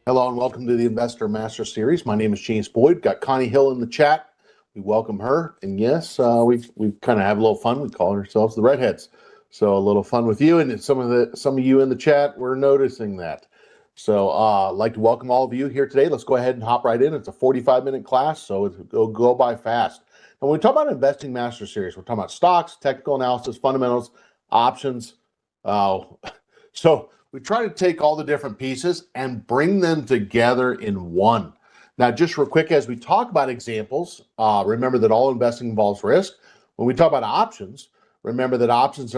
Hello and welcome to the Investor Master Series. My name is James Boyd. Got Connie Hill in the chat. We welcome her, and yes, we kind of have a little fun. We call ourselves the Redheads, so a little fun with you. And some of you in the chat, we're noticing that. So I'd like to welcome all of you here today. Let's go ahead and hop right in. It's a 45-minute class, so it'll go by fast. And when we talk about Investing Master Series, we're talking about stocks, technical analysis, fundamentals, options. So we try to take all the different pieces and bring them together in one. Now, just real quick, as we talk about examples, remember that all investing involves risk. When we talk about options, remember that options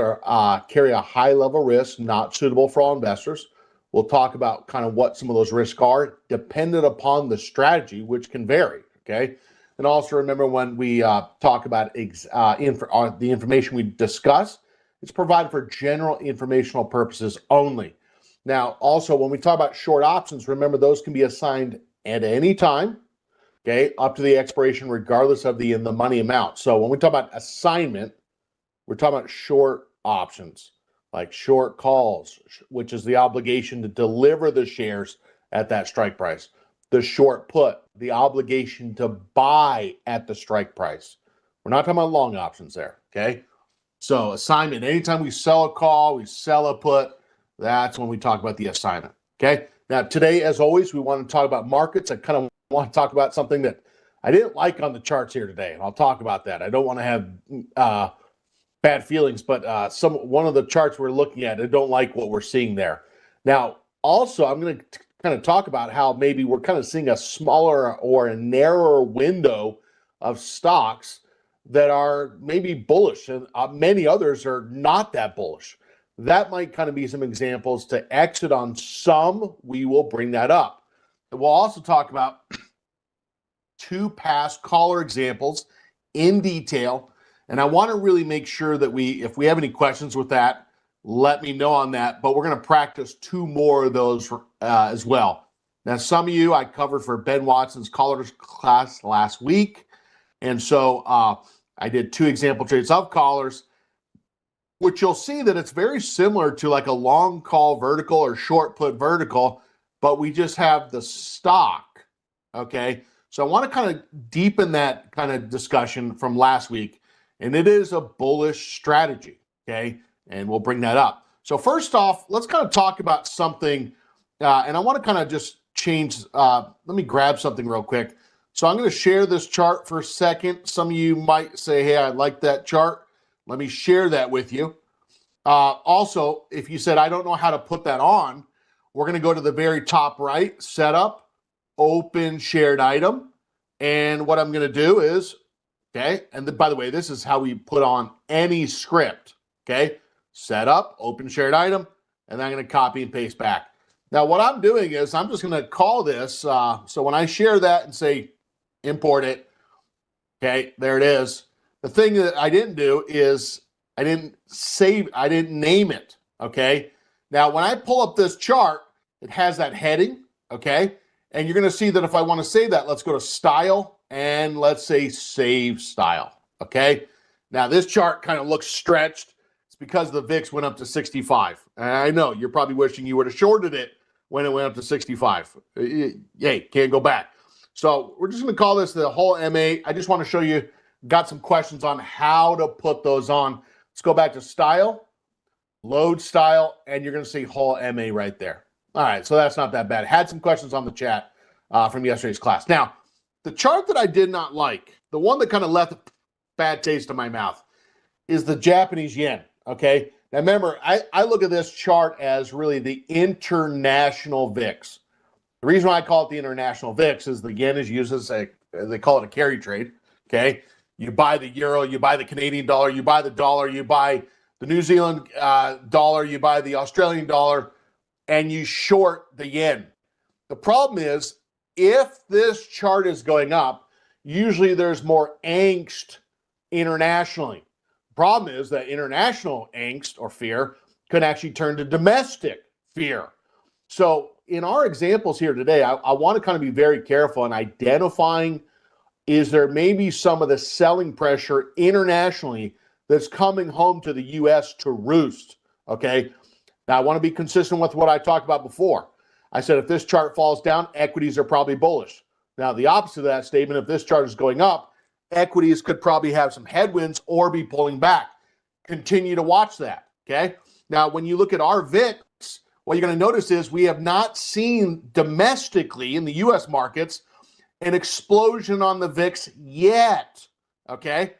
carry a high level risk, not suitable for all investors. We'll talk about kind of what some of those risks are, dependent upon the strategy, which can vary. Okay, and also remember when we talk about the information we discuss, it's provided for general informational purposes only. Now, also, when we talk about short options, remember those can be assigned at any time, okay, up to the expiration, regardless of the money amount. So when we talk about assignment, we're talking about short options, like short calls, which is the obligation to deliver the shares at that strike price. The short put, the obligation to buy at the strike price. We're not talking about long options there, okay? So assignment, anytime we sell a call, we sell a put, that's when we talk about the assignment, okay? Now, today, as always, we want to talk about markets. I kind of want to talk about something that I didn't like on the charts here today, and I'll talk about that. I don't want to have bad feelings, but one of the charts we're looking at, I don't like what we're seeing there. Now, also, I'm going to kind of talk about how maybe we're kind of seeing a smaller or a narrower window of stocks that are maybe bullish, and many others are not that bullish. That might kind of be some examples to exit on some. We will bring that up. And we'll also talk about two past caller examples in detail. And I want to really make sure that if we have any questions with that, let me know on that. But we're going to practice two more of those as well. Now, some of you I covered for Ben Watson's callers class last week. And so I did two example trades of callers, which you'll see that it's very similar to like a long call vertical or short put vertical, but we just have the stock, okay? So I want to kind of deepen that kind of discussion from last week, and it is a bullish strategy, okay? And we'll bring that up. So first off, let's kind of talk about something, and I want to kind of just change, let me grab something real quick. So I'm going to share this chart for a second. Some of you might say, hey, I like that chart. Let me share that with you. Also, if you said, I don't know how to put that on, we're going to go to the very top right, setup, open shared item. And what I'm going to do is, okay, and by the way, this is how we put on any script, okay? Setup, open shared item, and I'm going to copy and paste back. Now, what I'm doing is I'm just going to call this, so when I share that and say import it, okay, there it is. The thing that I didn't do is I didn't name it, okay? Now, when I pull up this chart, it has that heading, okay? And you're going to see that if I want to save that, let's go to Style, and let's say Save Style, okay? Now, this chart kind of looks stretched. It's because the VIX went up to 65. And I know, you're probably wishing you would have shorted it when it went up to 65. Hey, can't go back. So we're just going to call this the whole MA. I just want to show you, got some questions on how to put those on. Let's go back to Style, Load Style, and you're going to see whole MA right there. All right, so that's not that bad. Had some questions on the chat from yesterday's class. Now, the chart that I did not like, the one that kind of left a bad taste in my mouth, is the Japanese yen, okay? Now, remember, I look at this chart as really the international VIX. The reason why I call it the international VIX is the yen is used as they call it a carry trade, okay? You buy the euro, you buy the Canadian dollar, you buy the dollar, you buy the New Zealand dollar, you buy the Australian dollar, and you short the yen. The problem is, if this chart is going up, usually there's more angst internationally. The problem is that international angst or fear could actually turn to domestic fear. So in our examples here today, I want to kind of be very careful in identifying, is there maybe some of the selling pressure internationally that's coming home to the U.S. to roost, okay? Now, I want to be consistent with what I talked about before. I said, if this chart falls down, equities are probably bullish. Now, the opposite of that statement, if this chart is going up, equities could probably have some headwinds or be pulling back. Continue to watch that, okay? Now, when you look at our VIX, what you're going to notice is we have not seen domestically in the U.S. markets an explosion on the VIX yet, okay?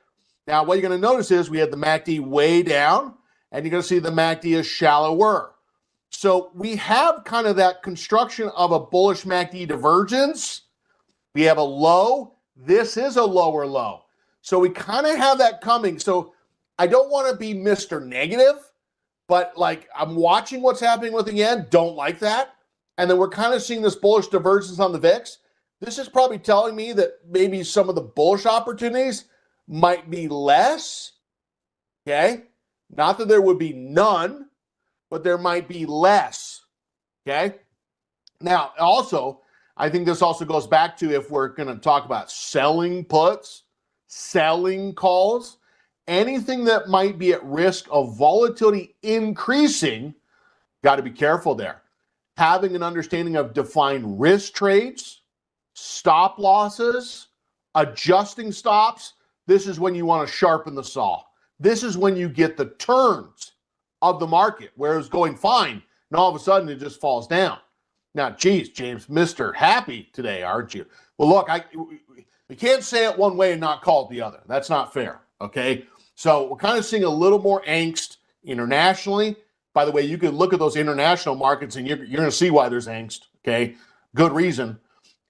Now, what you're going to notice is we have the MACD way down, and you're going to see the MACD is shallower. So we have kind of that construction of a bullish MACD divergence. We have a low. This is a lower low. So we kind of have that coming. So I don't want to be Mr. Negative, but like I'm watching what's happening with the yen. Don't like that. And then we're kind of seeing this bullish divergence on the VIX. This is probably telling me that maybe some of the bullish opportunities might be less. Okay. Not that there would be none, but there might be less. Okay. Now, also, I think this also goes back to if we're going to talk about selling puts, selling calls, anything that might be at risk of volatility increasing, got to be careful there. Having an understanding of defined risk trades, stop losses, adjusting stops, this is when you want to sharpen the saw. This is when you get the turns of the market where it's going fine, and all of a sudden it just falls down. Now, geez, James, Mr. Happy today, aren't you? Well, look, we can't say it one way and not call it the other. That's not fair, okay? So we're kind of seeing a little more angst internationally. By the way, you can look at those international markets and you're going to see why there's angst, okay? Good reason.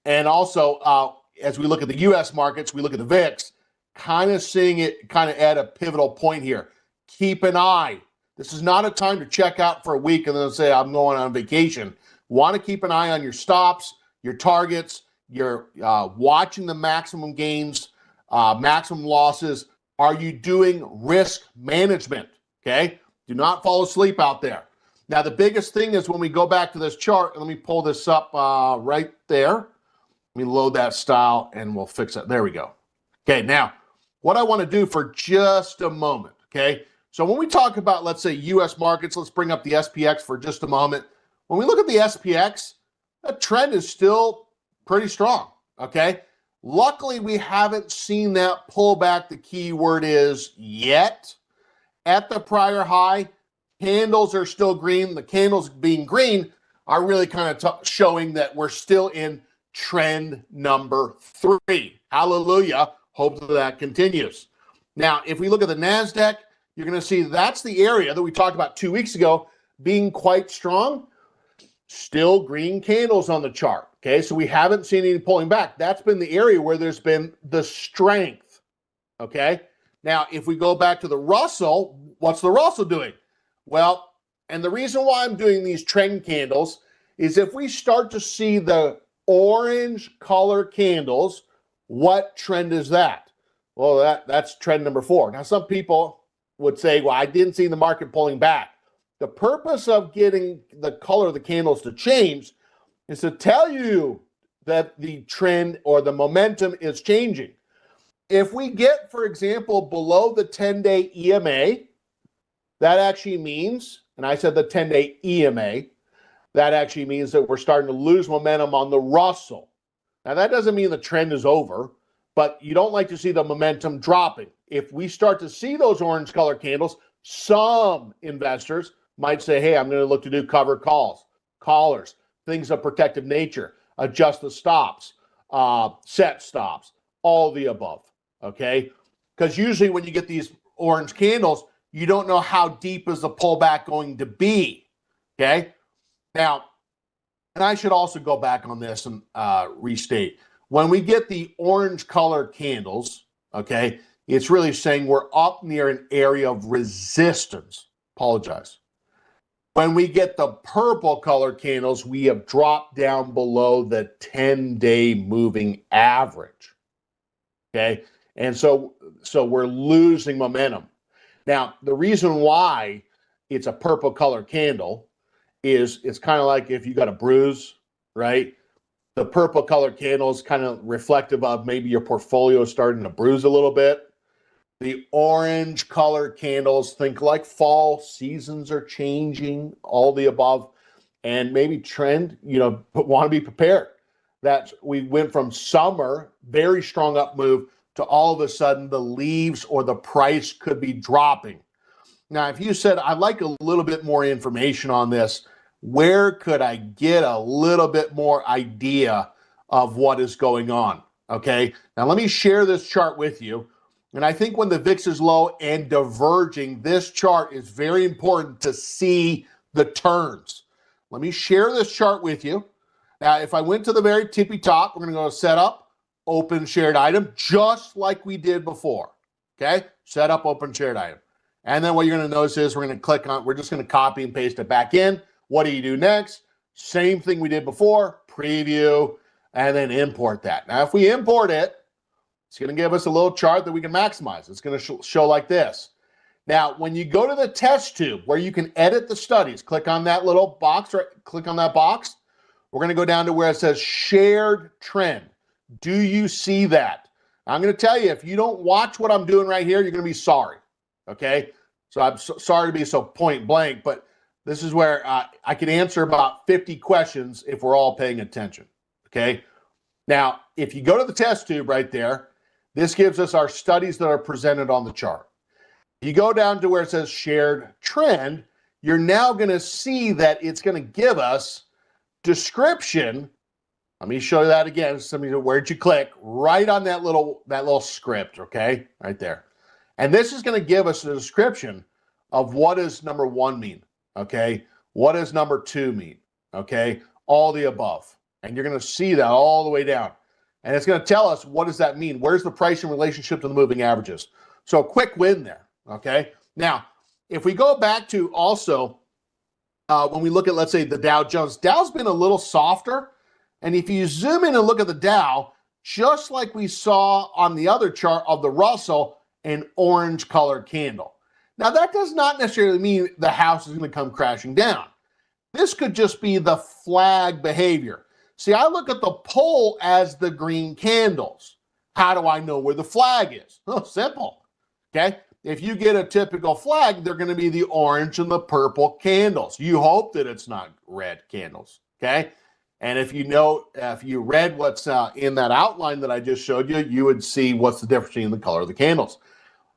And also, as we look at the U.S. markets, we look at the VIX, kind of seeing it kind of at a pivotal point here. Keep an eye. This is not a time to check out for a week and then say, I'm going on vacation. Want to keep an eye on your stops, your targets, you're watching the maximum gains, maximum losses. Are you doing risk management? Okay. Do not fall asleep out there. Now, the biggest thing is when we go back to this chart, let me pull this up right there. Let me load that style and we'll fix it. There we go. Okay. Now, what I want to do for just a moment. Okay. So when we talk about, let's say, U.S. markets, let's bring up the SPX for just a moment. When we look at the SPX, the trend is still pretty strong, okay? Luckily, we haven't seen that pullback, the key word is yet. At the prior high, candles are still green. The candles being green are really kind of showing that we're still in trend number 3. Hallelujah. Hope that continues. Now, if we look at the NASDAQ, you're going to see that's the area that we talked about 2 weeks ago being quite strong. Still green candles on the chart, okay? So we haven't seen any pulling back. That's been the area where there's been the strength, okay? Now, if we go back to the Russell, what's the Russell doing? Well, and the reason why I'm doing these trend candles is if we start to see the orange color candles, what trend is that? Well, that's trend number 4. Now, some people would say, well, I didn't see the market pulling back. The purpose of getting the color of the candles to change is to tell you that the trend or the momentum is changing. If we get, for example, below the 10-day EMA, that actually means, and I said the 10-day EMA, that actually means that we're starting to lose momentum on the Russell. Now, that doesn't mean the trend is over, but you don't like to see the momentum dropping. If we start to see those orange color candles, some investors might say, hey, I'm going to look to do covered calls, callers, things of protective nature, adjust the stops, set stops, all the above, okay? Because usually when you get these orange candles, you don't know how deep is the pullback going to be, okay? Now, and I should also go back on this and restate. When we get the orange color candles, okay, it's really saying we're up near an area of resistance. Apologize. When we get the purple color candles, we have dropped down below the 10-day moving average. Okay. And so we're losing momentum. Now, the reason why it's a purple color candle is it's kind of like if you got a bruise, right? The purple color candle is kind of reflective of maybe your portfolio starting to bruise a little bit. The orange color candles, think like fall, seasons are changing, all the above. and maybe trend, but want to be prepared. That we went from summer, very strong up move, to all of a sudden the leaves or the price could be dropping. Now, if you said, I'd like a little bit more information on this, where could I get a little bit more idea of what is going on? Okay, now let me share this chart with you. And I think when the VIX is low and diverging, this chart is very important to see the turns. Let me share this chart with you. Now, if I went to the very tippy top, we're going to go to setup, open shared item, just like we did before. Okay, setup, open shared item. And then what you're going to notice is we're going to click on, we're just going to copy and paste it back in. What do you do next? Same thing we did before, preview, and then import that. Now, if we import it, it's going to give us a little chart that we can maximize. It's going to show like this. Now, when you go to the test tube where you can edit the studies, click on that little box, right? Click on that box. We're going to go down to where it says shared trend. Do you see that? I'm going to tell you, if you don't watch what I'm doing right here, you're going to be sorry. Okay? So I'm sorry to be so point blank, but this is where I can answer about 50 questions if we're all paying attention. Okay? Now, if you go to the test tube right there, this gives us our studies that are presented on the chart. You go down to where it says shared trend, you're now going to see that it's going to give us description. Let me show you that again. Where'd you click? Right on that little script, okay? Right there. And this is going to give us a description of what does number 1 mean, okay? What does number 2 mean, okay? All the above. And you're going to see that all the way down. And it's going to tell us, what does that mean? Where's the price in relationship to the moving averages? So a quick win there, okay? Now, if we go back to also, when we look at, let's say, the Dow Jones, Dow's been a little softer. And if you zoom in and look at the Dow, just like we saw on the other chart of the Russell, an orange colored candle. Now, that does not necessarily mean the house is going to come crashing down. This could just be the flag behavior. See, I look at the pole as the green candles. How do I know where the flag is? Oh, simple. Okay. If you get a typical flag, they're going to be the orange and the purple candles. You hope that it's not red candles. Okay. And if you read what's in that outline that I just showed you, you would see what's the difference in the color of the candles.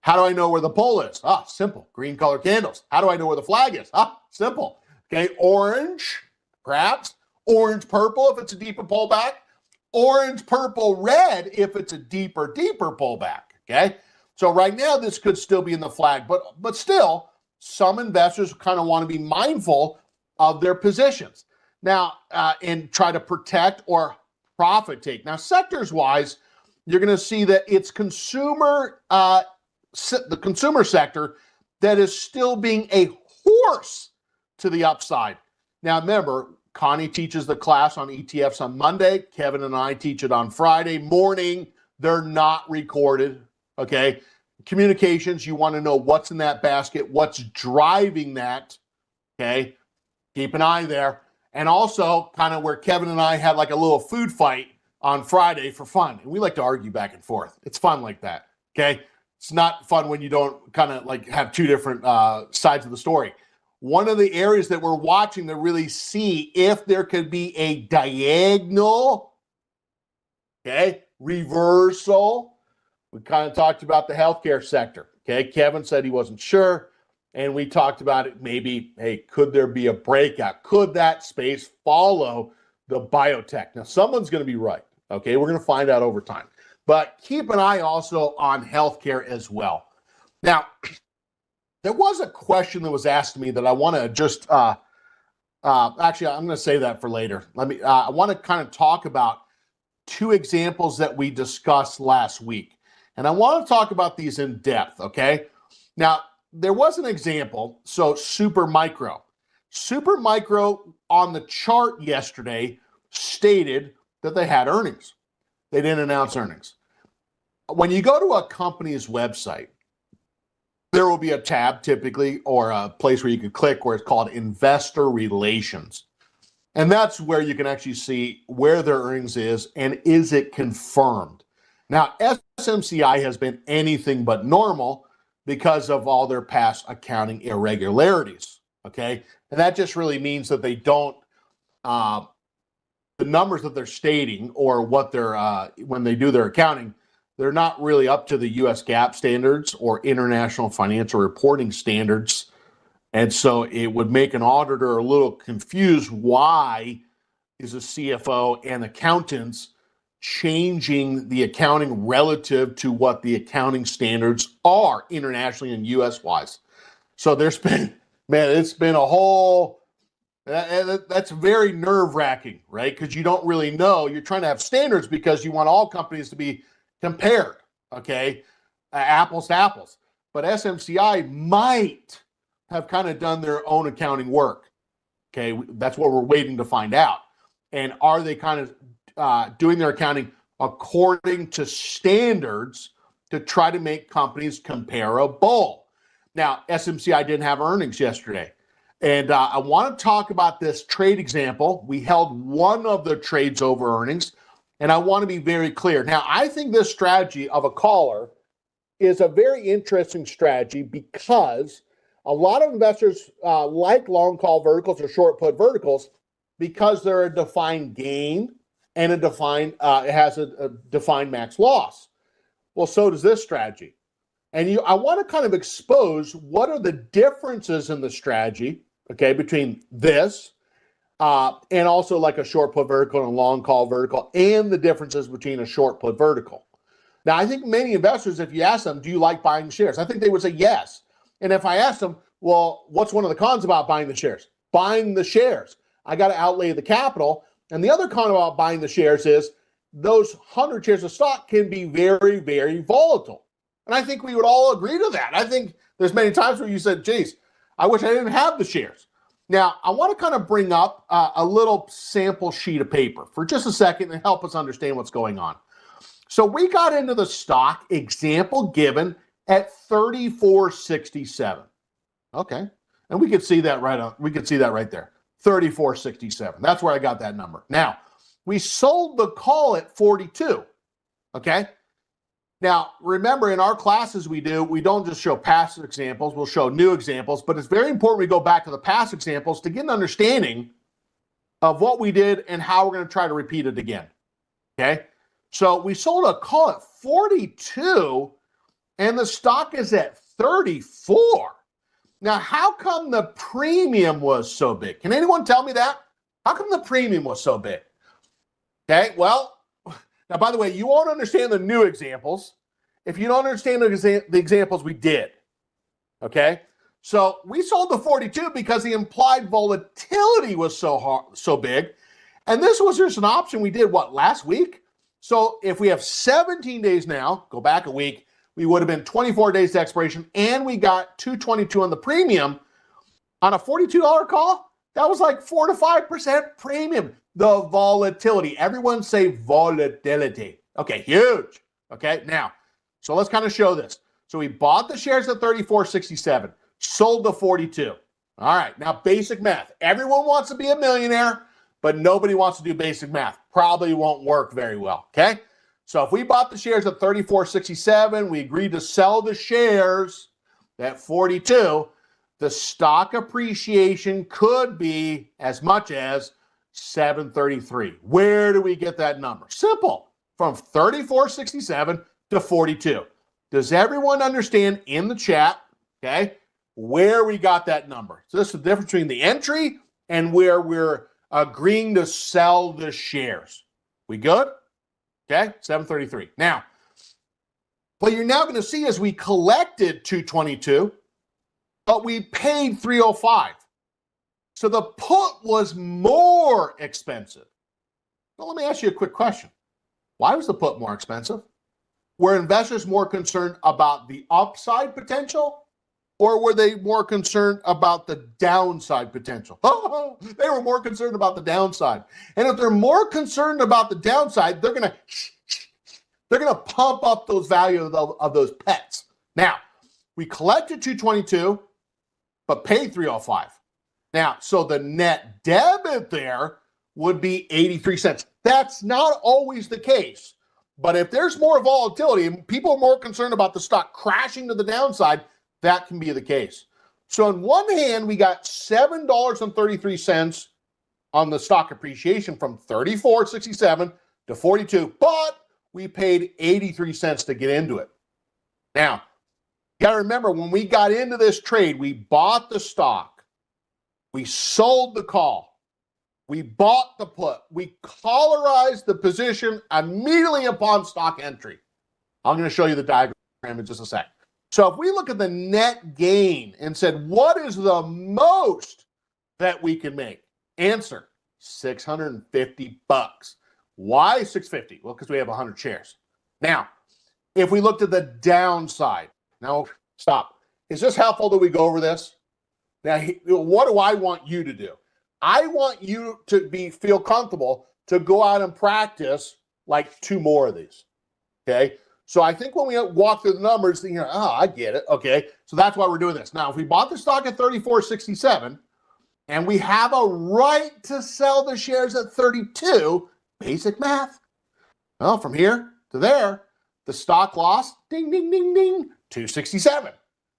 How do I know where the pole is? Ah, simple. Green color candles. How do I know where the flag is? Ah, simple. Okay. Orange, perhaps. Orange purple if it's a deeper pullback. Orange purple red if it's a deeper pullback. Okay. So right now this could still be in the flag, but still some investors kind of want to be mindful of their positions now and try to protect or profit take. Now, sectors wise, you're going to see that it's the consumer sector that is still being a horse to the upside. Now, remember, Connie teaches the class on ETFs on Monday. Kevin and I teach it on Friday morning. They're not recorded, okay? Communications, you want to know what's in that basket, what's driving that, okay? Keep an eye there. And also kind of where Kevin and I had like a little food fight on Friday for fun. And we like to argue back and forth. It's fun like that, okay? It's not fun when you don't kind of like have two different sides of the story. One of the areas that we're watching to really see if there could be a diagonal, okay, reversal. We kind of talked about the healthcare sector, okay? Kevin said he wasn't sure, and we talked about it maybe, hey, could there be a breakout? Could that space follow the biotech? Now, someone's going to be right, okay? We're going to find out over time. But keep an eye also on healthcare as well. Now, there was a question that was asked to me that I want to just, actually, I'm going to save that for later. I want to kind of talk about two examples that we discussed last week. And I want to talk about these in depth, okay? Now, there was an example, so Supermicro. Supermicro on the chart yesterday stated that they had earnings. They didn't announce earnings. When you go to a company's website, there will be a tab typically or a place where you can click where it's called Investor Relations. And that's where you can actually see where their earnings is and is it confirmed. Now, SMCI has been anything but normal because of all their past accounting irregularities, okay? And that just really means that they don't the numbers that they're stating or what they're when they do their accounting, they're not really up to the U.S. GAAP standards or international financial reporting standards. And so it would make an auditor a little confused. Why is a CFO and accountants changing the accounting relative to what the accounting standards are internationally and U.S. wise? So there's been, man, it's been a whole, that's very nerve wracking, right? Because you don't really know. You're trying to have standards because you want all companies to be compared, okay? Apples to apples. But SMCI might have kind of done their own accounting work, okay? That's what we're waiting to find out. And are they kind of doing their accounting according to standards to try to make companies comparable? Now, SMCI didn't have earnings yesterday. And I want to talk about this trade example. We held one of the trades over earnings, and I want to be very clear. Now, I think this strategy of a caller is a very interesting strategy because a lot of investors like long call verticals or short put verticals because they're a defined gain and a defined it has a defined max loss. Well, so does this strategy. And I want to kind of expose what are the differences in the strategy, okay, between this and also like a short put vertical and a long call vertical, and the differences between a short put vertical. Now, I think many investors, if you ask them, do you like buying shares? I think they would say yes. And if I ask them, well, what's one of the cons about buying the shares? Buying the shares. I got to outlay the capital. And the other con about buying the shares is those 100 shares of stock can be very, very volatile. And I think we would all agree to that. I think there's many times where you said, geez, I wish I didn't have the shares. Now, I want to kind of bring up a little sample sheet of paper for just a second and help us understand what's going on. So we got into the stock example given at 34.67. Okay. And we could see that right there. 34.67. That's where I got that number. Now, we sold the call at 42. Okay. Now, remember, in our classes we don't just show past examples, we'll show new examples, but it's very important we go back to the past examples to get an understanding of what we did and how we're going to try to repeat it again. Okay? So we sold a call at 42 and the stock is at 34. Now, how come the premium was so big? Can anyone tell me that? How come the premium was so big? Okay, well, now, by the way, you won't understand the new examples if you don't understand the examples we did, okay? So we sold the 42 because the implied volatility was so big, and this was just an option we did, last week? So if we have 17 days now, go back a week, we would have been 24 days to expiration, and we got 222 on the premium. On a $42 call, that was like 4 to 5% premium. The volatility. Everyone say volatility. Okay, huge. Okay, now, so let's kind of show this. So we bought the shares at 34.67, sold the 42. All right, now basic math. Everyone wants to be a millionaire, but nobody wants to do basic math. Probably won't work very well, okay? So if we bought the shares at 34.67, we agreed to sell the shares at 42, the stock appreciation could be as much as 733. Where do we get that number? Simple. From 34.67 to 42. Does everyone understand in the chat, okay, where we got that number? So this is the difference between the entry and where we're agreeing to sell the shares. We good? Okay, 733. Now, what you're now going to see is we collected 222, but we paid 305. So the put was more expensive. Well, let me ask you a quick question. Why was the put more expensive? Were investors more concerned about the upside potential, or were they more concerned about the downside potential? Oh, they were more concerned about the downside. And if they're more concerned about the downside, they're gonna pump up those values of those pets. Now, we collected 222, but paid 305. Now, so the net debit there would be 83 cents. That's not always the case. But if there's more volatility and people are more concerned about the stock crashing to the downside, that can be the case. So on one hand, we got $7.33 on the stock appreciation from 34.67 to 42, but we paid 83 cents to get into it. Now, you got to remember, when we got into this trade, we bought the stock, we sold the call, we bought the put, we collarized the position immediately upon stock entry. I'm going to show you the diagram in just a sec. So if we look at the net gain and said, what is the most that we can make? Answer, $650. Why 650? Well, because we have 100 shares. Now, if we looked at the downside, now stop. Is this helpful that we go over this? Now, what do I want you to do? I want you to feel comfortable to go out and practice like 2 more of these. Okay. So I think when we walk through the numbers, you know, oh, I get it. Okay. So that's why we're doing this. Now, if we bought the stock at 34.67 and we have a right to sell the shares at 32, basic math. Well, from here to there, the stock lost, ding, ding, ding, ding, 267.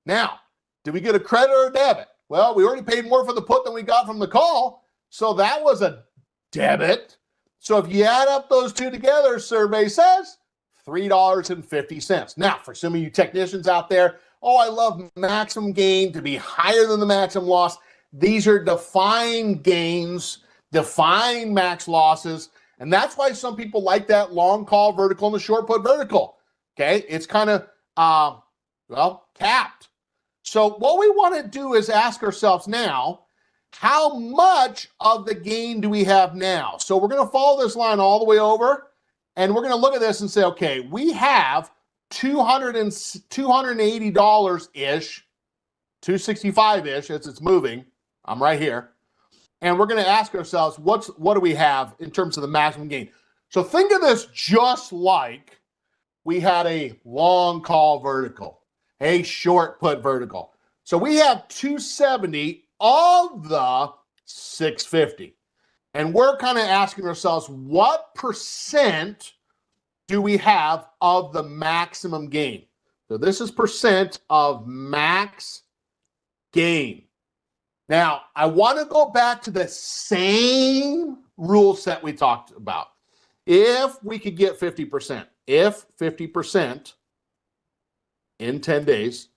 Now, did we get a credit or a debit? Well, we already paid more for the put than we got from the call, so that was a debit. So if you add up those two together, survey says $3.50. Now, for some of you technicians out there, oh, I love maximum gain to be higher than the maximum loss. These are defined gains, defined max losses, and that's why some people like that long call vertical and the short put vertical. Okay, it's kind of, capped. So what we want to do is ask ourselves now, how much of the gain do we have now? So we're going to follow this line all the way over, and we're going to look at this and say, okay, we have $280-ish, $265-ish as it's moving. I'm right here. And we're going to ask ourselves, what do we have in terms of the maximum gain? So think of this just like we had a long call vertical, a short put vertical. So we have 270 of the 650. And we're kind of asking ourselves, what percent do we have of the maximum gain? So this is percent of max gain. Now, I want to go back to the same rule set we talked about. If we could get 50%, if 50% in 10 days,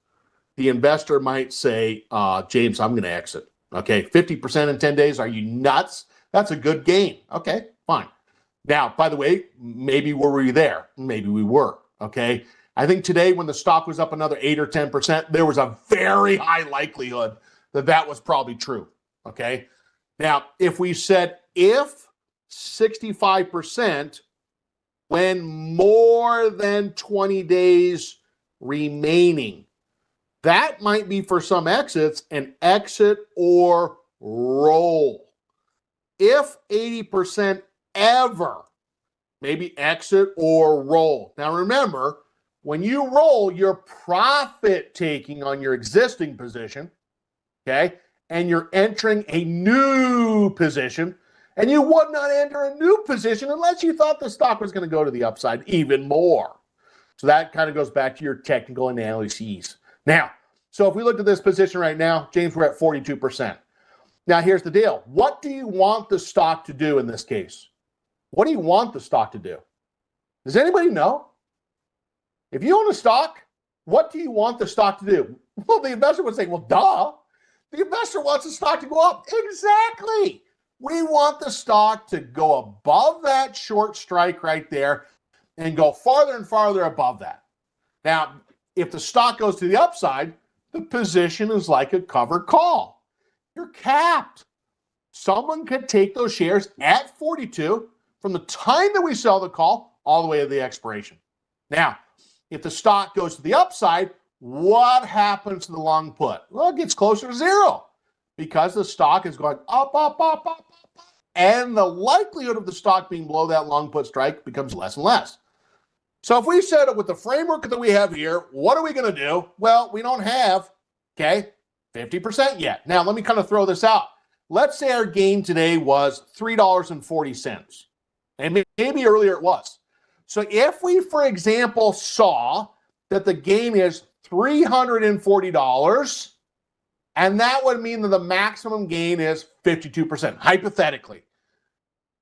the investor might say, James, I'm going to exit. Okay, 50% in 10 days. Are you nuts? That's a good gain. Okay, fine. Now, by the way, maybe were we there? Maybe we were. Okay, I think today when the stock was up another 8 or 10%, there was a very high likelihood that was probably true. Okay, now if we said if 65% when more than 20 days remaining, that might be for some exits an exit or roll. If 80% ever, maybe exit or roll. Now remember, when you roll, you're profit taking on your existing position, okay? And you're entering a new position, and you would not enter a new position unless you thought the stock was going to go to the upside even more. So that kind of goes back to your technical analyses. Now, so if we look at this position right now, James, we're at 42%. Now, here's the deal. What do you want the stock to do in this case? What do you want the stock to do? Does anybody know? If you own a stock, what do you want the stock to do? Well, the investor would say, well, duh. The investor wants the stock to go up. Exactly. We want the stock to go above that short strike right there and go farther and farther above that. Now, if the stock goes to the upside, the position is like a covered call. You're capped. Someone could take those shares at 42 from the time that we sell the call all the way to the expiration. Now, if the stock goes to the upside, what happens to the long put? Well, it gets closer to zero because the stock is going up, up, up, up, up, and the likelihood of the stock being below that long put strike becomes less and less. So if we set it with the framework that we have here, what are we going to do? Well, we don't have, 50% yet. Now, let me kind of throw this out. Let's say our gain today was $3.40, and maybe earlier it was. So if we, for example, saw that the gain is $340, And that would mean that the maximum gain is 52%, hypothetically.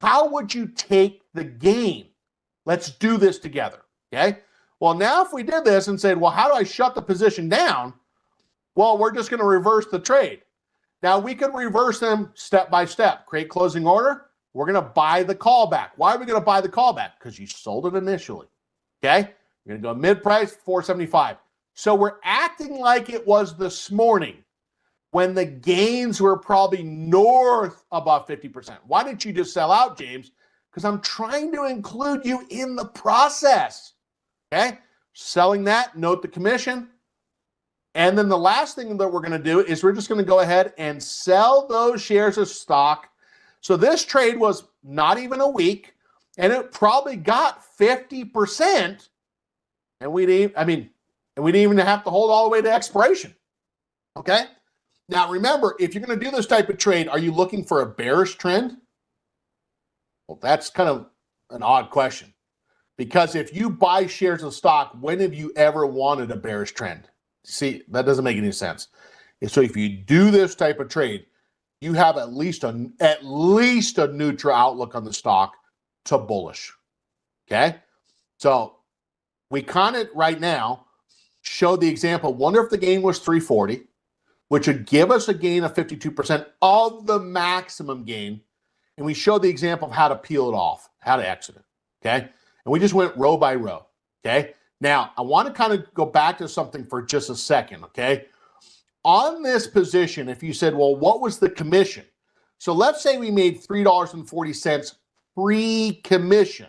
How would you take the gain? Let's do this together, okay? Well, now if we did this and said, well, how do I shut the position down? Well, we're just going to reverse the trade. Now, we could reverse them step by step. Create closing order. We're going to buy the call back. Why are we going to buy the call back? Because you sold it initially, okay? You're going to go mid-price, 475. So we're acting like it was this morning when the gains were probably north above 50%. Why didn't you just sell out, James? Because I'm trying to include you in the process, okay? Selling that, note the commission. And then the last thing that we're going to do is we're just going to go ahead and sell those shares of stock. So this trade was not even a week, and it probably got 50%, and we didn't even have to hold all the way to expiration, okay? Now, remember, if you're going to do this type of trade, are you looking for a bearish trend? Well, that's kind of an odd question, because if you buy shares of stock, when have you ever wanted a bearish trend? See, that doesn't make any sense. So if you do this type of trade, you have at least a neutral outlook on the stock to bullish, okay? So we kind of right now showed the example. Wonder if the gain was 340, which would give us a gain of 52% of the maximum gain. And we showed the example of how to peel it off, how to exit it, okay? And we just went row by row, okay? Now, I want to kind of go back to something for just a second, okay? On this position, if you said, well, what was the commission? So let's say we made $3.40 free commission.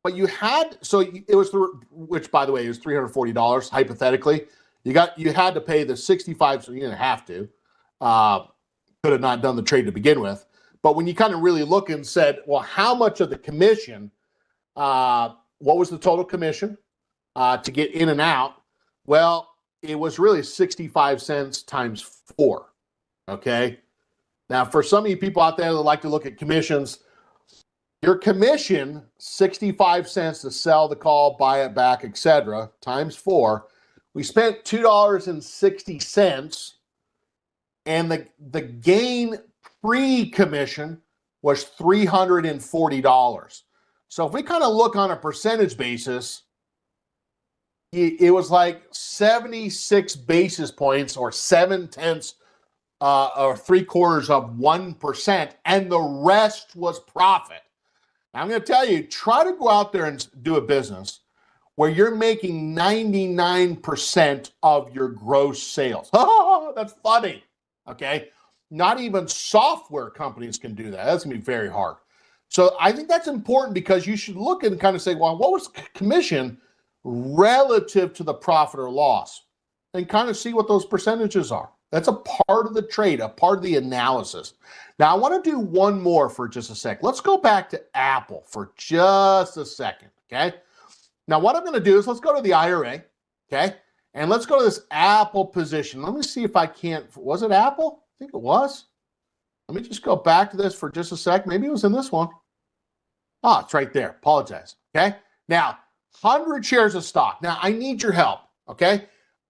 But you had, so it was, which by the way, is $340, hypothetically. You had to pay the 65, so you didn't have to. Could have not done the trade to begin with. But when you kind of really look and said, well, how much of the commission, what was the total commission to get in and out? Well, it was really 65 cents times 4, okay? Now, for some of you people out there that like to look at commissions, your commission, 65 cents to sell the call, buy it back, etc., times 4. We spent $2.60, and the gain pre-commission was $340. So if we kind of look on a percentage basis, it was like 76 basis points, or 0.7 or 0.75%, and the rest was profit. Now, I'm going to tell you, try to go out there and do a business where you're making 99% of your gross sales. Oh, that's funny. Okay. Not even software companies can do that. That's going to be very hard. So I think that's important, because you should look and kind of say, well, what was commission relative to the profit or loss, and kind of see what those percentages are. That's a part of the trade, a part of the analysis. Now, I want to do one more for just a sec. Let's go back to Apple for just a second, okay? Now, what I'm going to do is let's go to the IRA, okay? And let's go to this Apple position. Let me see if I can't, was it Apple? I think it was. Let me just go back to this for just a sec. Maybe it was in this one. Ah, it's right there. Apologize, okay? Now, 100 shares of stock. Now, I need your help, okay?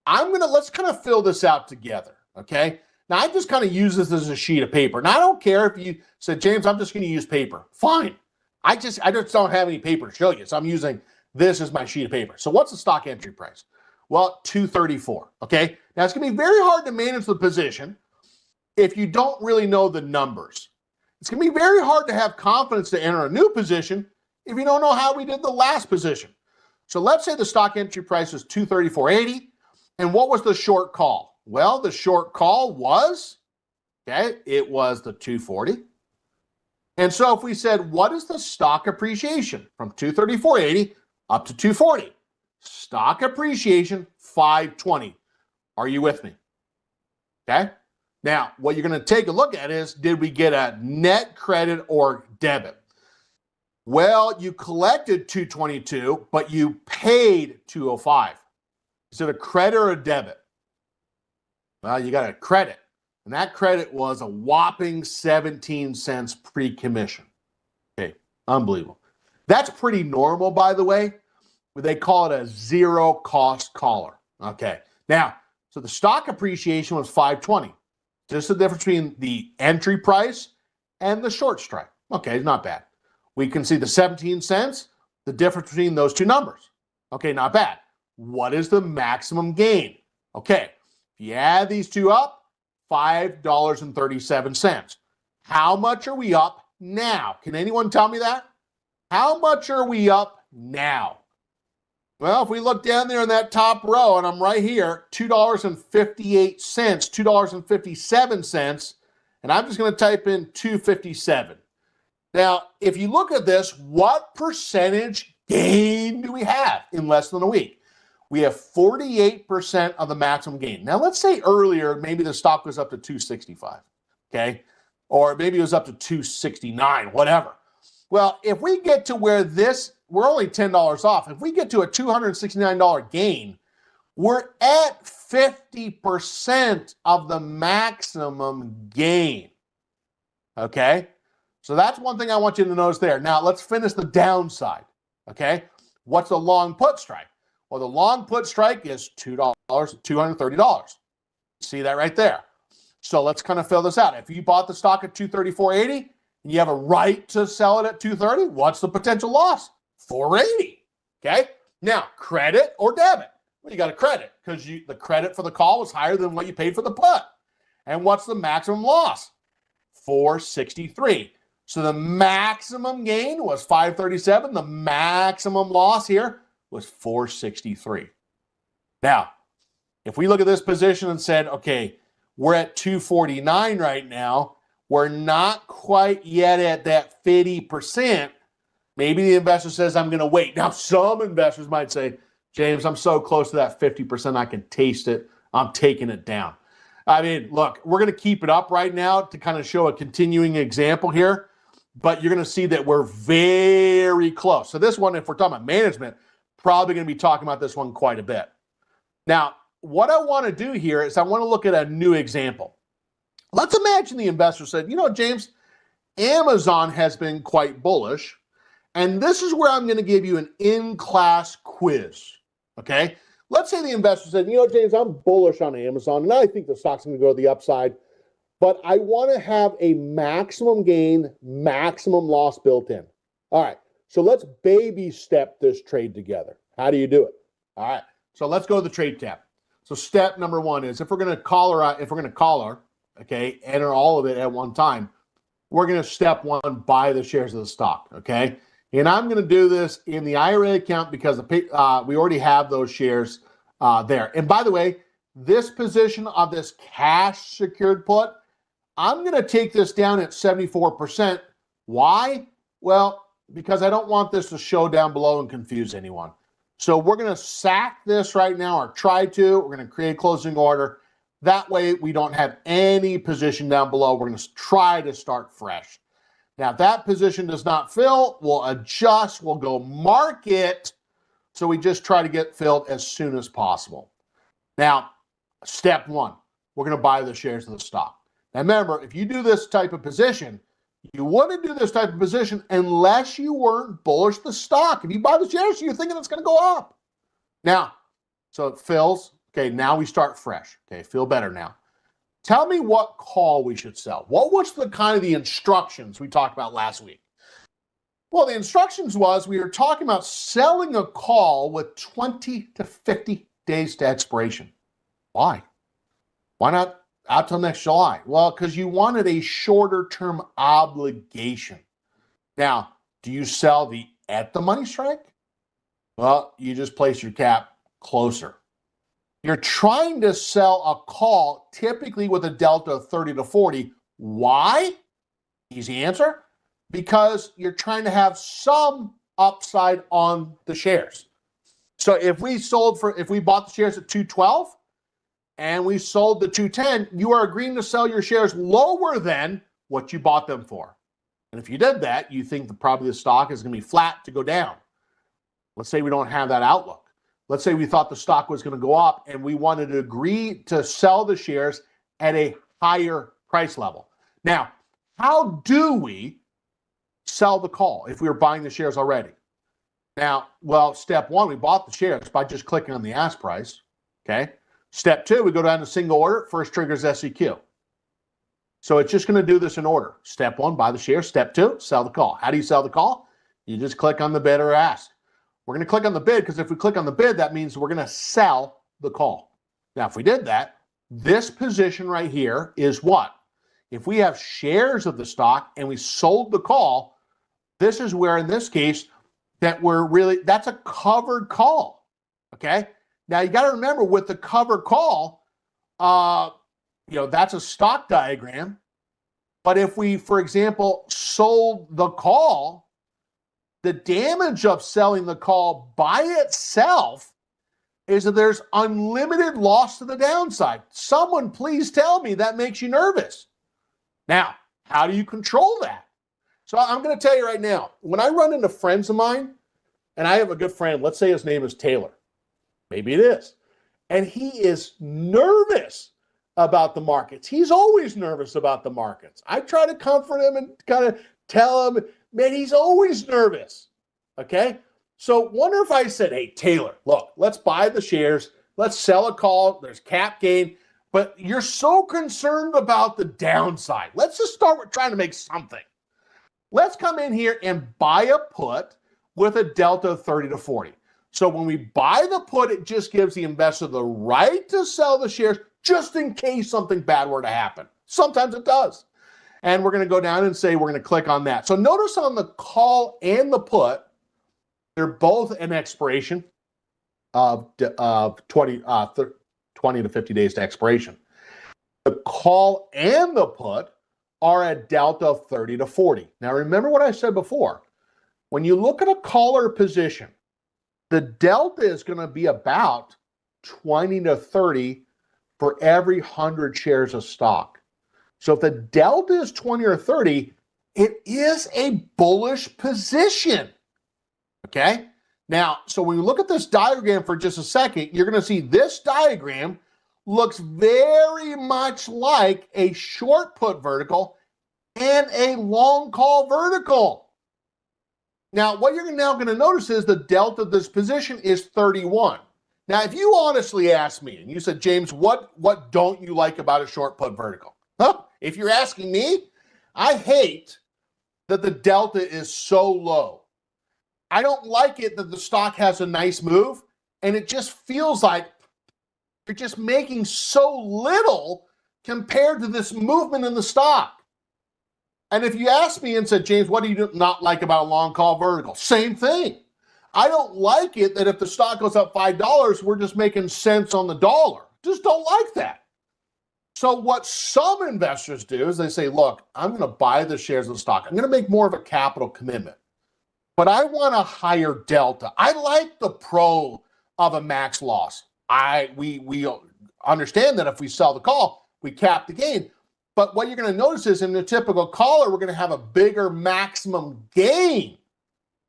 Let's kind of fill this out together, okay? Now, I just kind of use this as a sheet of paper. Now, I don't care if you said, James, I'm just going to use paper. Fine. I just don't have any paper to show you, so I'm using this as my sheet of paper. So what's the stock entry price? Well, $234, okay? Now, it's going to be very hard to manage the position if you don't really know the numbers. It's going to be very hard to have confidence to enter a new position if you don't know how we did the last position. So let's say the stock entry price is $234.80. And what was the short call? Well, the short call was, okay, it was the 240. And so if we said, what is the stock appreciation from 234.80 up to 240? Stock appreciation, 520. Are you with me? Okay. Now, what you're going to take a look at is, did we get a net credit or debit? Well, you collected 222, but you paid 205. Is it a credit or a debit? Well, you got a credit, and that credit was a whopping 17 cents pre-commission. Okay, unbelievable. That's pretty normal, by the way. They call it a zero cost collar. Okay, now, So the stock appreciation was 520. Just the difference between the entry price and the short strike. Okay, not bad. We can see the 17 cents, the difference between those two numbers. Okay, not bad. What is the maximum gain? Okay, if you add these two up, $5.37. How much are we up now? Can anyone tell me that? How much are we up now? Well, if we look down there in that top row, and I'm right here, $2.58, $2.57, and I'm just going to type in 257. Now, if you look at this, what percentage gain do we have in less than a week? We have 48% of the maximum gain. Now, let's say earlier, maybe the stock was up to 265, okay? Or maybe it was up to 269, whatever. Well, if we get to where this, we're only $10 off. If we get to a $269 gain, we're at 50% of the maximum gain, okay? So that's one thing I want you to notice there. Now, let's finish the downside, okay? What's the long put strike? Well, the long put strike is $230. See that right there. So let's kind of fill this out. If you bought the stock at $234.80 and you have a right to sell it at $230, what's the potential loss? $480. Okay? Now, credit or debit? Well, you got a credit because the credit for the call was higher than what you paid for the put. And what's the maximum loss? $463. So the maximum gain was $537. The maximum loss here was $463. Now, if we look at this position and said, okay, we're at $249 right now, we're not quite yet at that 50%. Maybe the investor says, I'm going to wait. Now, some investors might say, James, I'm so close to that 50%, I can taste it. I'm taking it down. I mean, look, we're going to keep it up right now to kind of show a continuing example here, but you're going to see that we're very close. So this one, if we're talking about management, probably going to be talking about this one quite a bit. Now, what I want to do here is I want to look at a new example. Let's imagine the investor said, you know, James, Amazon has been quite bullish, and this is where I'm going to give you an in-class quiz, okay? Let's say the investor said, you know, James, I'm bullish on Amazon, and I think the stock's going to go to the upside, but I want to have a maximum gain, maximum loss built in. All right, so let's baby step this trade together. How do you do it? All right, so let's go to the trade tab. So step number one is if we're going to call her, okay, enter all of it at one time, we're going to step one, buy the shares of the stock, okay? And I'm going to do this in the IRA account because we already have those shares there. And by the way, this position of this cash secured put, I'm going to take this down at 74%. Why? Well, because I don't want this to show down below and confuse anyone. So we're going to sack this right now, or try to. We're going to create a closing order. That way we don't have any position down below. We're going to try to start fresh. Now, if that position does not fill, we'll adjust. We'll go market. So we just try to get filled as soon as possible. Now, step one, we're going to buy the shares of the stock. Now, remember, if you do this type of position, you wouldn't do this type of position unless you weren't bullish the stock. If you buy the shares, you're thinking it's going to go up. Now, so it fills. Okay, now we start fresh. Okay, feel better now. Tell me what call we should sell. What was the kind of the instructions we talked about last week? Well, the instructions was we were talking about selling a call with 20 to 50 days to expiration. Why? Why not out till next July? Well, because you wanted a shorter term obligation. Now, do you sell the at the money strike? Well, you just place your cap closer. You're trying to sell a call typically with a delta of 30 to 40. Why? Easy answer. Because you're trying to have some upside on the shares. So if we bought the shares at 212 and we sold the 210, you are agreeing to sell your shares lower than what you bought them for. And if you did that, you think that probably the stock is going to be flat to go down. Let's say we don't have that outlook. Let's say we thought the stock was going to go up and we wanted to agree to sell the shares at a higher price level. Now, how do we sell the call if we were buying the shares already? Now, well, step one, we bought the shares by just clicking on the ask price, okay? Step 2, we go down to single order. First trigger is SEQ. So it's just going to do this in order. Step 1, buy the share. Step 2, sell the call. How do you sell the call? You just click on the bid or ask. We're going to click on the bid because if we click on the bid, that means we're going to sell the call. Now, if we did that, this position right here is what? If we have shares of the stock and we sold the call, this is where, in this case, that's a covered call, okay? Now, you got to remember with the covered call, that's a stock diagram. But if we, for example, sold the call, the damage of selling the call by itself is that there's unlimited loss to the downside. Someone please tell me that makes you nervous. Now, how do you control that? So I'm going to tell you right now, when I run into friends of mine, and I have a good friend, let's say his name is Taylor. Maybe it is. And he is nervous about the markets. He's always nervous about the markets. I try to comfort him and kind of tell him, man, he's always nervous. Okay? So wonder if I said, hey, Taylor, look, let's buy the shares. Let's sell a call. There's cap gain. But you're so concerned about the downside. Let's just start with trying to make something. Let's come in here and buy a put with a delta of 30 to 40. So when we buy the put, it just gives the investor the right to sell the shares just in case something bad were to happen. Sometimes it does. And we're going to go down and say we're going to click on that. So notice on the call and the put, they're both an expiration of 20 to 50 days to expiration. The call and the put are a delta of 30 to 40. Now remember what I said before. When you look at a caller position, the delta is going to be about 20 to 30 for every 100 shares of stock. So if the delta is 20 or 30, it is a bullish position. Okay? Now, so when we look at this diagram for just a second, you're going to see this diagram looks very much like a short put vertical and a long call vertical. Now, what you're now going to notice is the delta of this position is 31. Now, if you honestly ask me, and you said, James, what don't you like about a short put vertical? Huh? If you're asking me, I hate that the delta is so low. I don't like it that the stock has a nice move, and it just feels like you're just making so little compared to this movement in the stock. And if you ask me and said, James, what do you not like about a long call vertical? Same thing. I don't like it that if the stock goes up $5, we're just making cents on the dollar. Just don't like that. So what some investors do is they say, look, I'm going to buy the shares of the stock. I'm going to make more of a capital commitment, but I want a higher delta. I like the pro of a max loss. We understand that if we sell the call, we cap the gain. But what you're going to notice is in the typical caller, we're going to have a bigger maximum gain,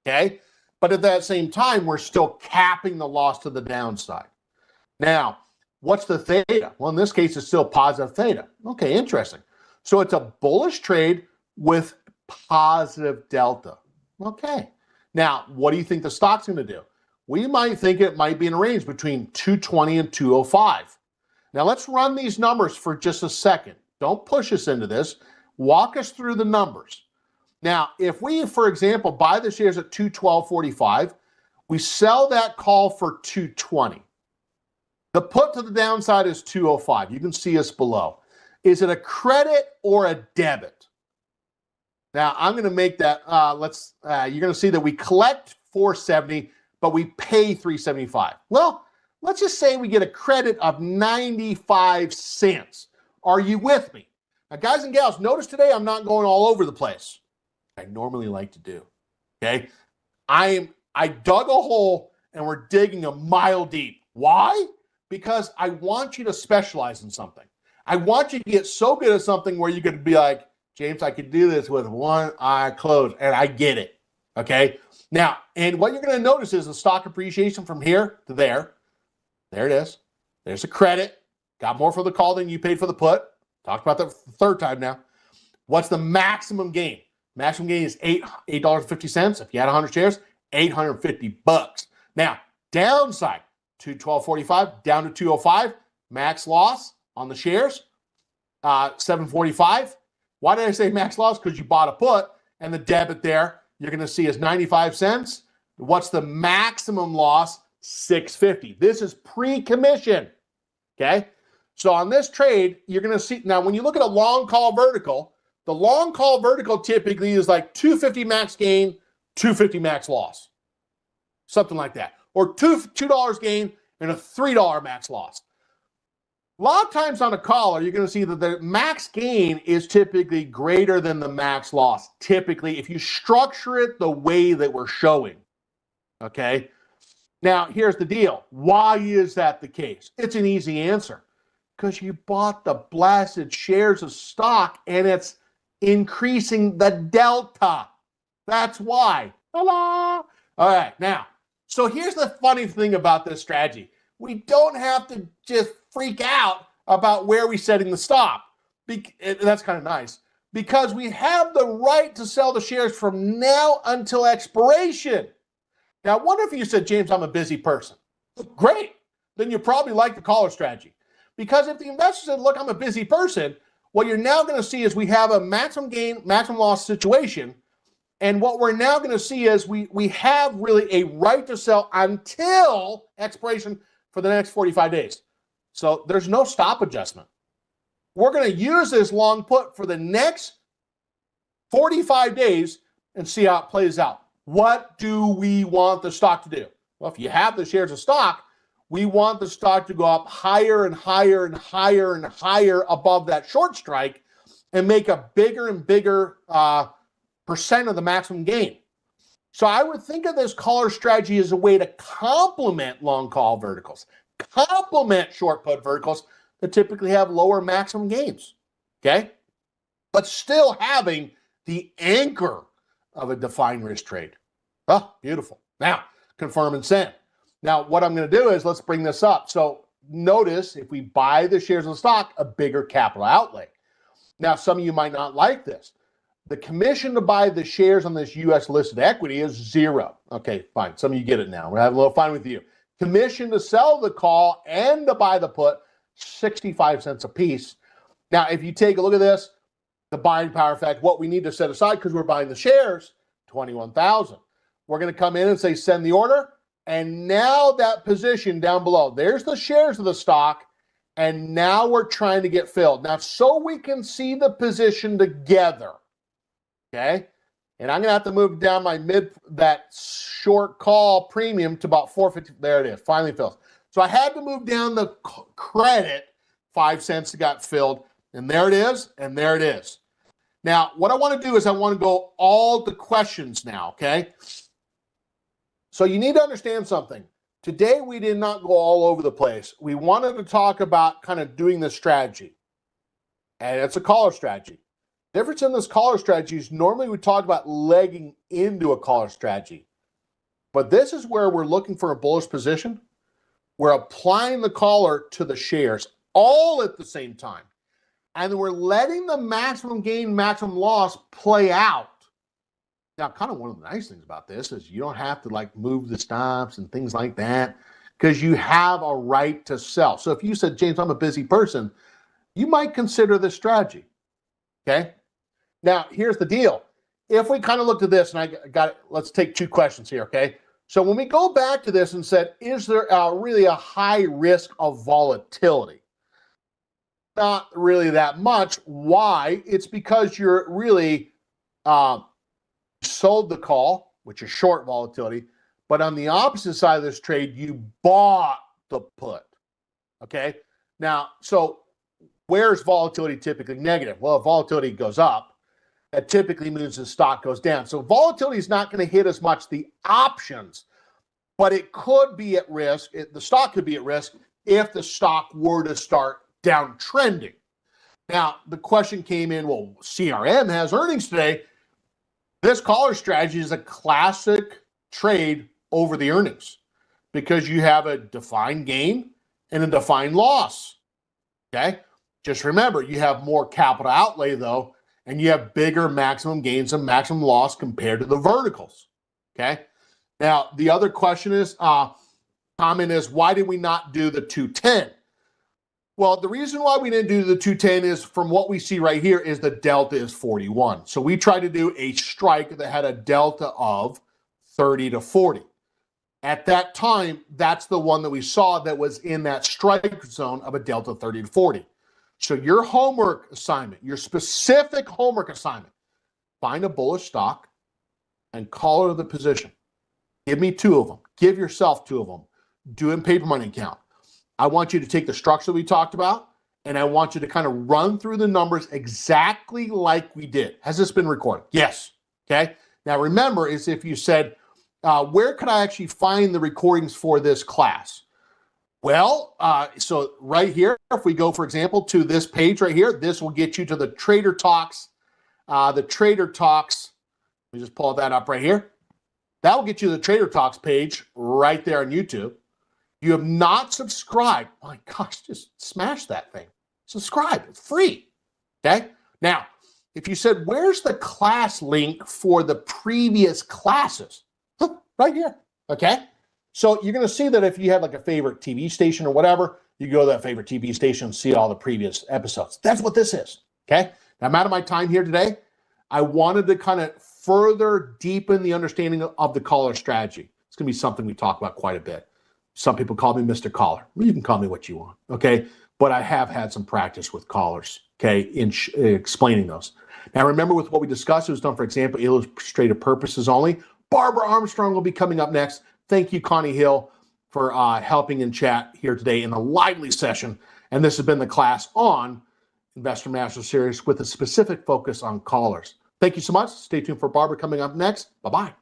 okay? But at that same time, we're still capping the loss to the downside. Now, what's the theta? Well, in this case, it's still positive theta. Okay, interesting. So it's a bullish trade with positive delta. Okay. Now, what do you think the stock's going to do? We might think it might be in a range between 220 and 205. Now, let's run these numbers for just a second. Don't push us into this. Walk us through the numbers. Now, if we, for example, buy the shares at 212.45, we sell that call for 220. The put to the downside is 205. You can see us below. Is it a credit or a debit? Now, I'm going to make that, you're going to see that we collect 470, but we pay 375. Well, let's just say we get a credit of 95 cents. Are you with me? Now, guys and gals, notice today I'm not going all over the place. I normally like to do. Okay? I dug a hole and we're digging a mile deep. Why? Because I want you to specialize in something. I want you to get so good at something where you could be like, James, I could do this with one eye closed, and I get it. Okay? Now, and what you're going to notice is the stock appreciation from here to there. There it is. There's a credit. Got more for the call than you paid for the put. Talked about that for the third time now. What's the maximum gain? Maximum gain is $8.50. If you had 100 shares, $850. Now, downside, 212.45 down to 205. Max loss on the shares, 745. Why did I say max loss? Because you bought a put, and the debit there you're going to see is 95 cents. What's the maximum loss? 650. This is pre-commission. Okay. So on this trade, you're going to see now when you look at a long call vertical, the long call vertical typically is like 250 max gain, 250 max loss. Something like that. Or $2 gain and a $3 max loss. A lot of times on a caller, you're going to see that the max gain is typically greater than the max loss. Typically, if you structure it the way that we're showing. Okay. Now, here's the deal. Why is that the case? It's an easy answer. Because you bought the blasted shares of stock and it's increasing the delta. That's why. Ta-da! All right. Now, so here's the funny thing about this strategy. We don't have to just freak out about where we're setting the stop. That's kind of nice. Because we have the right to sell the shares from now until expiration. Now, I wonder if you said, James, I'm a busy person. Great. Then you probably like the caller strategy. Because if the investor said, look, I'm a busy person, what you're now going to see is we have a maximum gain, maximum loss situation. And what we're now going to see is we have really a right to sell until expiration for the next 45 days. So there's no stop adjustment. We're going to use this long put for the next 45 days and see how it plays out. What do we want the stock to do? Well, if you have the shares of stock, we want the stock to go up higher and higher and higher and higher above that short strike and make a bigger and bigger percent of the maximum gain. So I would think of this caller strategy as a way to complement long call verticals, complement short put verticals that typically have lower maximum gains, okay? But still having the anchor of a defined risk trade. Oh, beautiful. Now, confirm and send. Now, what I'm going to do is let's bring this up. So notice if we buy the shares of the stock, a bigger capital outlay. Now, some of you might not like this. The commission to buy the shares on this U.S. listed equity is 0. Okay, fine. Some of you get it now. We're having a little fun with you. Commission to sell the call and to buy the put, 65 cents a piece. Now, if you take a look at this, the buying power effect, what we need to set aside because we're buying the shares, 21,000. We're going to come in and say send the order. And now that position down below, there's the shares of the stock. And now we're trying to get filled. Now, so we can see the position together. Okay. And I'm going to have to move down that short call premium to about 450. There it is. Finally filled. So I had to move down the credit 5 cents got filled. And there it is. And there it is. Now, what I want to do is I want to go all the questions now. Okay. So you need to understand something. Today, we did not go all over the place. We wanted to talk about kind of doing this strategy. And it's a caller strategy. The difference in this caller strategy is normally we talk about legging into a caller strategy. But this is where we're looking for a bullish position. We're applying the caller to the shares all at the same time. And we're letting the maximum gain, maximum loss play out. Now, kind of one of the nice things about this is you don't have to like move the stops and things like that because you have a right to sell. So if you said, James, I'm a busy person, you might consider this strategy. Okay. Now, here's the deal. If we kind of looked at this and I got it, let's take 2 questions here. Okay. So when we go back to this and said, is there really a high risk of volatility? Not really that much. Why? It's because you're really sold the call, which is short volatility, but on the opposite side of this trade, you bought the put. Okay. Now, so where's volatility typically negative? Well, if volatility goes up, that typically means the stock goes down. So volatility is not going to hit as much the options, but it could be at risk. The stock could be at risk if the stock were to start downtrending. Now, the question came in, well, CRM has earnings today. This caller strategy is a classic trade over the earnings because you have a defined gain and a defined loss. Okay. Just remember, you have more capital outlay though, and you have bigger maximum gains and maximum loss compared to the verticals. Okay. Now, the other question is, comment is, why did we not do the 210? Well, the reason why we didn't do the 210 is from what we see right here is the delta is 41. So we tried to do a strike that had a delta of 30 to 40. At that time, that's the one that we saw that was in that strike zone of a delta 30 to 40. So your homework assignment, your specific homework assignment, find a bullish stock and call it the position. Give me 2 of them. Give yourself 2 of them. Do it in paper money account. I want you to take the structure we talked about, and I want you to kind of run through the numbers exactly like we did. Has this been recorded? Yes. Okay. Now remember, is if you said, where could I actually find the recordings for this class? Well, so right here, if we go, for example, to this page right here, this will get you to the Trader Talks. The Trader Talks, let me just pull that up right here. That will get you to the Trader Talks page right there on YouTube. You have not subscribed. My gosh, just smash that thing. Subscribe. It's free. Okay? Now, if you said, where's the class link for the previous classes? Right here. Okay? So you're going to see that if you have like a favorite TV station or whatever, you go to that favorite TV station and see all the previous episodes. That's what this is. Okay? Now, I'm out of my time here today. I wanted to kind of further deepen the understanding of the caller strategy. It's going to be something we talk about quite a bit. Some people call me Mr. Caller. You can call me what you want, okay? But I have had some practice with callers, okay, in explaining those. Now, remember with what we discussed, it was done for example, illustrative purposes only. Barbara Armstrong will be coming up next. Thank you, Connie Hill, for helping in chat here today in a lively session. And this has been the class on Investor Master Series with a specific focus on callers. Thank you so much. Stay tuned for Barbara coming up next. Bye-bye.